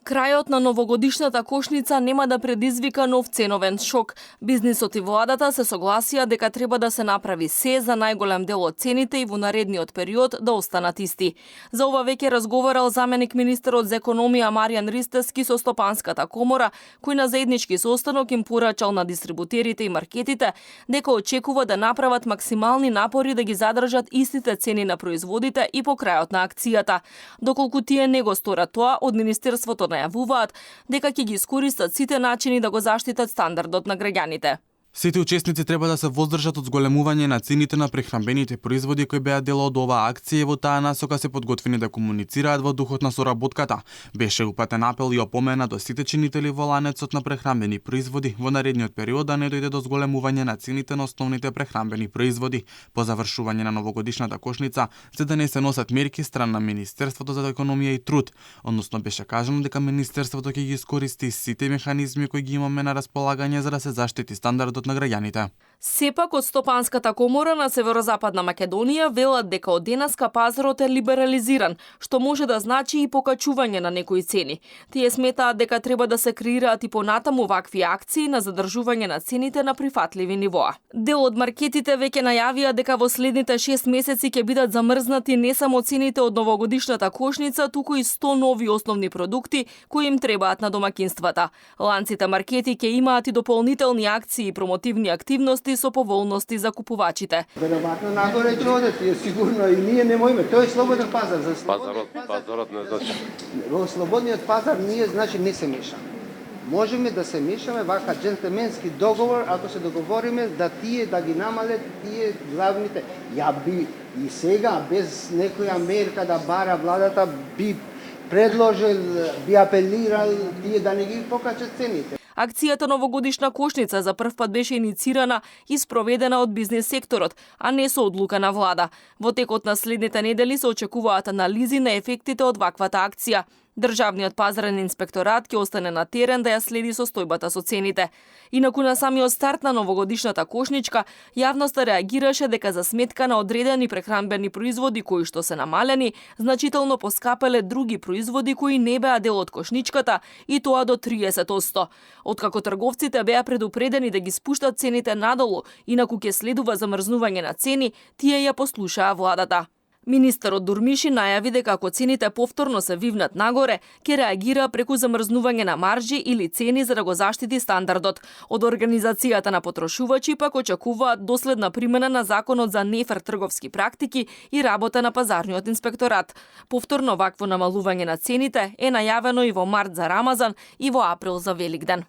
Крајот на новогодишната кошница нема да предизвика нов ценовен шок. Бизнисот и владата се согласија дека треба да се направи се за најголем дел од цените и во наредниот период да останат исти. За ова веќе разговарал заменик министерот за економија Маријан Ристевски со Стопанската комора, кој на заеднички состанок им порачал на дистрибутерите и маркетите дека очекува да направат максимални напори да ги задржат истите цени на производите и по крајот на акцијата. Доколку тие не го сторат тоа, од Министерството најавуваат дека ќе ги искористат сите начини да го заштитат стандардот на граѓаните. Сите учесници треба да се воздржат од зголемување на цените на прехранбените производи кои беа дел од оваа акција и во таа насока се подготвени да комуницираат во духот на соработката. Беше упатен апел и опомена до сите чинители во ланецот на прехранбени производи во наредниот период да не дојде до зголемување на цените на основните прехранбени производи. По завршување на новогодишната кошница за да не се носат мерки страна на Министерството за економија и труд, односно беше кажано дека Министерството ќе ги искористи сите механизми кои ги имаме на располагање за да се заштити стандардот на граѓаните. Сепак од Стопанската комора на Северозападна Македонија велат дека од денеска пазарот е либерализиран, што може да значи и покачување на некои цени. Тие сметаат дека треба да се креираат и понатаму вакви акции на задржување на цените на прифатливи нивоа. Дел од маркетите веќе најавија дека во следните 6 месеци ќе бидат замрзнати не само цените од новогодишната кошница, туку и 100 нови основни продукти кои им требаат на домакинствата. Ланците маркети ќе имаат и дополнителни акции и промотивни активности со поволности за купувачите. Веројатно нагоре ќе одат, сигурно и ние не можеме. Тој е слободен пазар. За Пазарот не значи. Во слободниот пазар ние значи не се мешаме. Можеме да се мешаме вака джентлменски договор, ако се договориме да тие да ги намалат тие главните. Ја би и сега без некоја мерка да бара владата би предложил, би апелирал тие да не ги покачат цените. Акцијата новогодишна кошница за прв пат беше иницирана и спроведена од бизнес секторот, а не со одлука на влада. Во текот на следните недели се очекуваат анализи на ефектите од ваквата акција. Државниот пазарен инспекторат ќе остане на терен да ја следи состојбата со цените. Инаку на самиот старт на новогодишната кошничка, јавноста реагираше дека за сметка на одредени прехранбени производи кои што се намалени, значително поскапеле други производи кои не беа дел од кошничката и тоа до 30%. Откако трговците беа предупредени да ги спуштат цените надолу, инаку ќе следува замрзнување на цени, тие ја послушаа владата. Министерот Дурмиши најави дека ако цените повторно се вивнат нагоре, ќе реагира преку замрзнување на маржи или цени за да го заштити стандардот. Од Организацијата на потрошувачи пак очекуваат доследна примена на законот за нефер трговски практики и работа на пазарниот инспекторат. Повторно вакво намалување на цените е најавено и во март за Рамазан и во април за Великден.